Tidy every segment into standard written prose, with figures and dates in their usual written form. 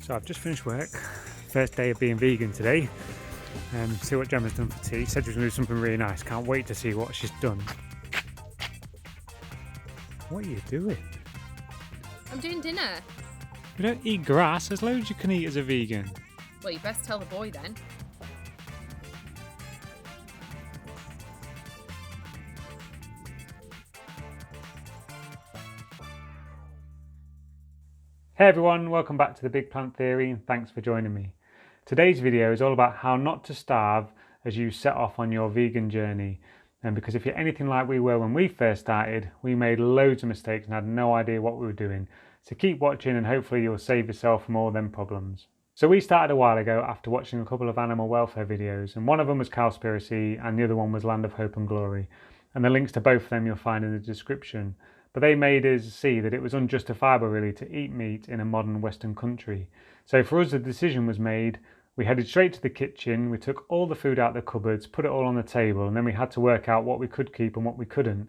So I've just finished work, first day of being vegan today. See what Gemma's done for tea. Said she was going to do something really nice. Can't wait to see what she's done. What are you doing? I'm doing dinner. You don't eat grass. There's loads you can eat as a vegan. Well, you best tell the boy then. Hey everyone, welcome back to the Big Plant Theory and thanks for joining me. Today's video is all about how not to starve as you set off on your vegan journey. And because if you're anything like we were when we first started, we made loads of mistakes and had no idea what we were doing. So keep watching and hopefully you'll save yourself from all them problems. So we started a while ago after watching a couple of animal welfare videos, and one of them was Cowspiracy and the other one was Land of Hope and Glory. And the links to both of them you'll find in the description. But they made us see that it was unjustifiable really to eat meat in a modern Western country. So for us the decision was made. We headed straight to the kitchen, we took all the food out of the cupboards, put it all on the table, and then we had to work out what we could keep and what we couldn't.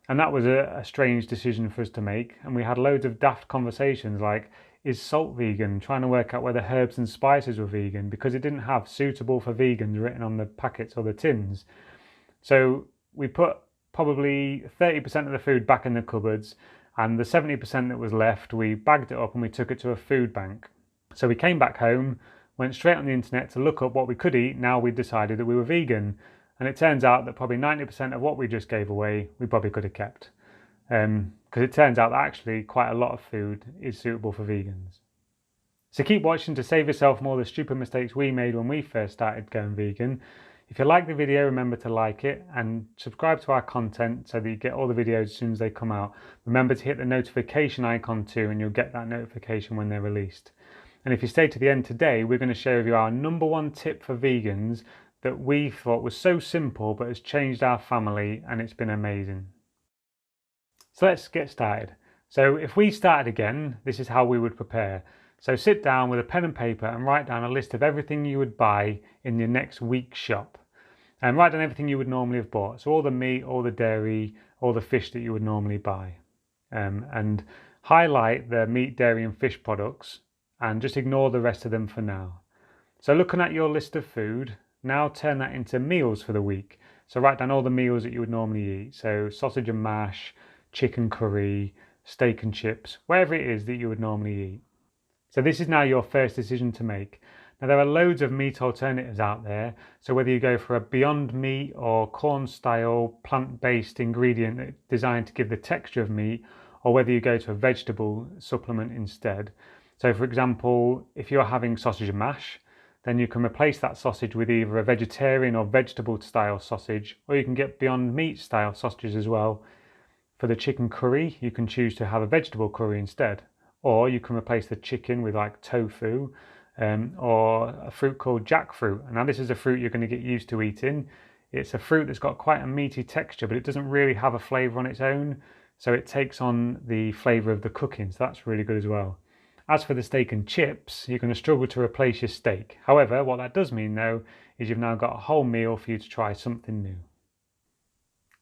And that was a strange decision for us to make, and we had loads of daft conversations like, is salt vegan? Trying to work out whether herbs and spices were vegan because it didn't have suitable for vegans written on the packets or the tins. So we put probably 30% of the food back in the cupboards, and the 70% that was left, we bagged it up and we took it to a food bank. So we came back home, went straight on the internet to look up what we could eat now we'd decided that we were vegan. And it turns out that probably 90% of what we just gave away, we probably could have kept. Because it turns out that actually quite a lot of food is suitable for vegans. So keep watching to save yourself from all the stupid mistakes we made when we first started going vegan. If you like the video, remember to like it and subscribe to our content so that you get all the videos as soon as they come out. Remember to hit the notification icon too and you'll get that notification when they're released. And if you stay to the end today, we're going to share with you our #1 tip for vegans that we thought was so simple but has changed our family, and it's been amazing. So let's get started. So if we started again, this is how we would prepare. So sit down with a pen and paper and write down a list of everything you would buy in your next week's shop. And write down everything you would normally have bought. So all the meat, all the dairy, all the fish that you would normally buy. And highlight the meat, dairy and fish products and just ignore the rest of them for now. So looking at your list of food, now turn that into meals for the week. So write down all the meals that you would normally eat. So sausage and mash, chicken curry, steak and chips, whatever it is that you would normally eat. So this is now your first decision to make. Now there are loads of meat alternatives out there, so whether you go for a Beyond Meat or corn style plant-based ingredient designed to give the texture of meat, or whether you go to a vegetable supplement instead. So for example, if you're having sausage and mash, then you can replace that sausage with either a vegetarian or vegetable style sausage, or you can get Beyond Meat style sausages as well. For the chicken curry, you can choose to have a vegetable curry instead, or you can replace the chicken with like tofu, or a fruit called jackfruit. And now this is a fruit you're going to get used to eating. It's a fruit that's got quite a meaty texture, but it doesn't really have a flavour on its own, so it takes on the flavour of the cooking, so that's really good as well. As for the steak and chips, you're going to struggle to replace your steak. However, what that does mean though is you've now got a whole meal for you to try something new.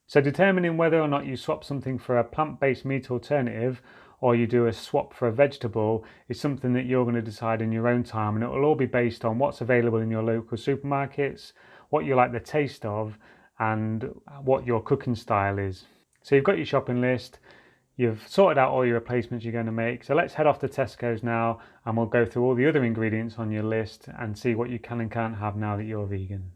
So determining whether or not you swap something for a plant-based meat alternative or you do a swap for a vegetable is something that you're going to decide in your own time, and it will all be based on what's available in your local supermarkets, what you like the taste of, and what your cooking style is. So you've got your shopping list, you've sorted out all your replacements you're going to make, so let's head off to Tesco's now and we'll go through all the other ingredients on your list and see what you can and can't have now that you're vegan.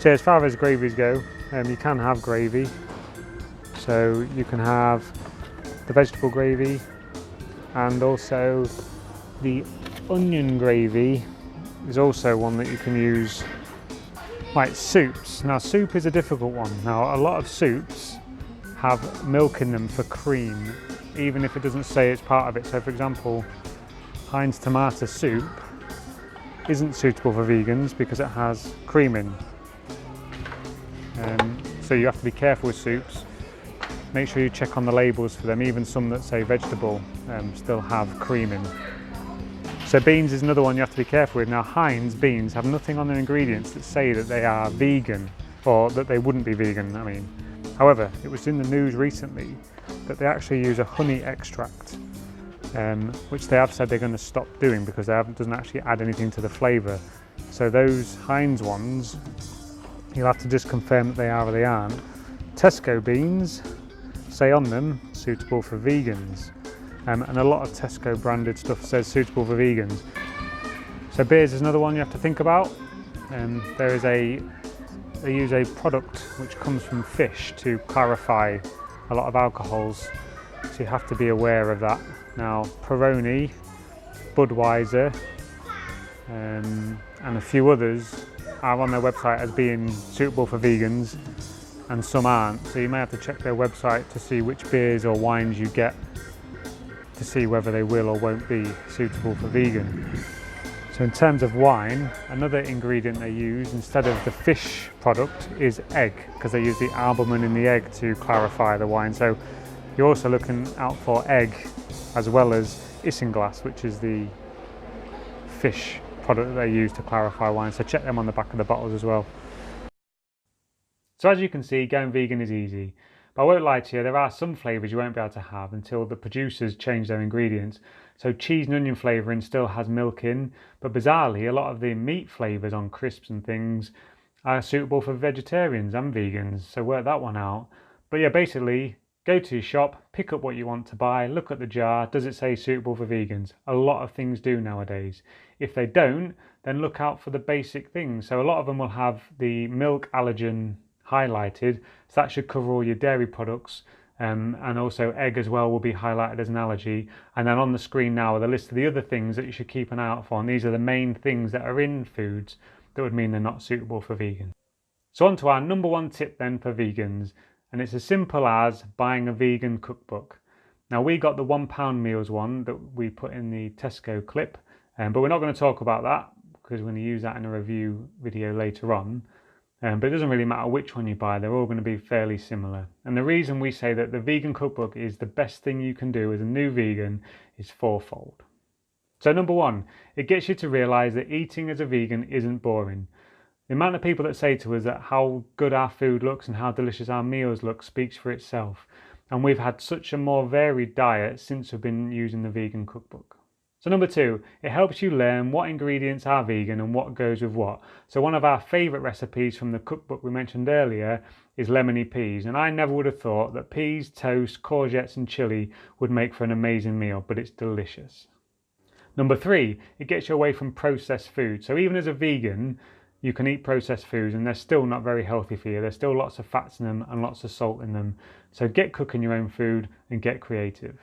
So as far as gravies go, you can have gravy. So you can have the vegetable gravy and also the onion gravy is also one that you can use like soups. Now soup is a difficult one. Now a lot of soups have milk in them for cream, even if it doesn't say it's part of it. So for example, Heinz tomato soup isn't suitable for vegans because it has cream in. So you have to be careful with soups. Make sure you check on the labels for them. Even some that say vegetable still have cream in. So beans is another one you have to be careful with. Now Heinz beans have nothing on their ingredients that say that they are vegan or that they wouldn't be vegan, I mean. However, it was in the news recently that they actually use a honey extract, which they have said they're going to stop doing because it doesn't actually add anything to the flavour. So those Heinz ones, you'll have to just confirm that they are or they aren't. Tesco beans say on them suitable for vegans, and a lot of Tesco branded stuff says suitable for vegans. So beers is another one you have to think about. They use a product which comes from fish to clarify a lot of alcohols, so you have to be aware of that. Now Peroni, Budweiser and a few others are on their website as being suitable for vegans and some aren't, so you may have to check their website to see which beers or wines you get to see whether they will or won't be suitable for vegan. So in terms of wine, another ingredient they use instead of the fish product is egg, because they use the albumin in the egg to clarify the wine. So you're also looking out for egg as well as isinglass, which is the fish product that they use to clarify wine. So check them on the back of the bottles as well. So as you can see, going vegan is easy. But I won't lie to you, there are some flavours you won't be able to have until the producers change their ingredients. So cheese and onion flavouring still has milk in, but bizarrely a lot of the meat flavours on crisps and things are suitable for vegetarians and vegans, so work that one out. But yeah, basically, go to your shop, pick up what you want to buy, look at the jar, does it say suitable for vegans? A lot of things do nowadays. If they don't, then look out for the basic things. So a lot of them will have the milk allergen highlighted, so that should cover all your dairy products, and also egg as well will be highlighted as an allergy. And then on the screen now are the list of the other things that you should keep an eye out for, and these are the main things that are in foods that would mean they're not suitable for vegan. So on to our number one tip then for vegans, and it's as simple as buying a vegan cookbook. Now we got the £1 meals one that we put in the Tesco clip, but we're not going to talk about that because we're going to use that in a review video later on. But it doesn't really matter which one you buy, they're all going to be fairly similar. And the reason we say that the vegan cookbook is the best thing you can do as a new vegan is fourfold. So number one, it gets you to realise that eating as a vegan isn't boring. The amount of people that say to us that how good our food looks and how delicious our meals look speaks for itself. And we've had such a more varied diet since we've been using the vegan cookbook. So number two, it helps you learn what ingredients are vegan and what goes with what. So one of our favourite recipes from the cookbook we mentioned earlier is lemony peas. And I never would have thought that peas, toast, courgettes and chilli would make for an amazing meal, but it's delicious. Number three, it gets you away from processed food. So even as a vegan, you can eat processed foods and they're still not very healthy for you. There's still lots of fats in them and lots of salt in them. So get cooking your own food and get creative.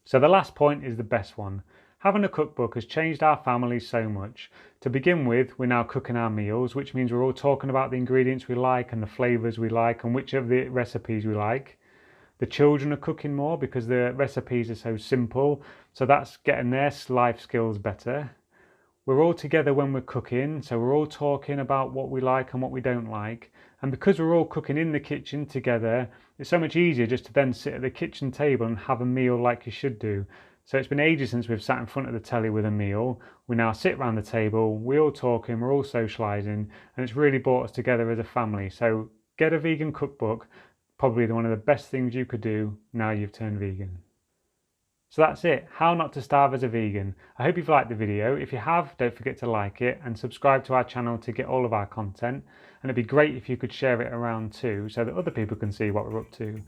So the last point is the best one. Having a cookbook has changed our family so much. To begin with, we're now cooking our meals, which means we're all talking about the ingredients we like and the flavours we like and which of the recipes we like. The children are cooking more because the recipes are so simple, so that's getting their life skills better. We're all together when we're cooking, so we're all talking about what we like and what we don't like. And because we're all cooking in the kitchen together, it's so much easier just to then sit at the kitchen table and have a meal like you should do. So it's been ages since we've sat in front of the telly with a meal. We now sit around the table, we're all talking, we're all socialising, and it's really brought us together as a family. So get a vegan cookbook, probably one of the best things you could do now you've turned vegan. So that's it, how not to starve as a vegan. I hope you've liked the video. If you have, don't forget to like it and subscribe to our channel to get all of our content. And it'd be great if you could share it around too, so that other people can see what we're up to.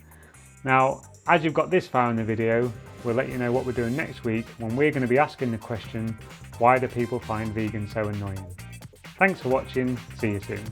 Now, as you've got this far in the video, we'll let you know what we're doing next week when we're going to be asking the question, why do people find vegan so annoying? Thanks for watching, see you soon.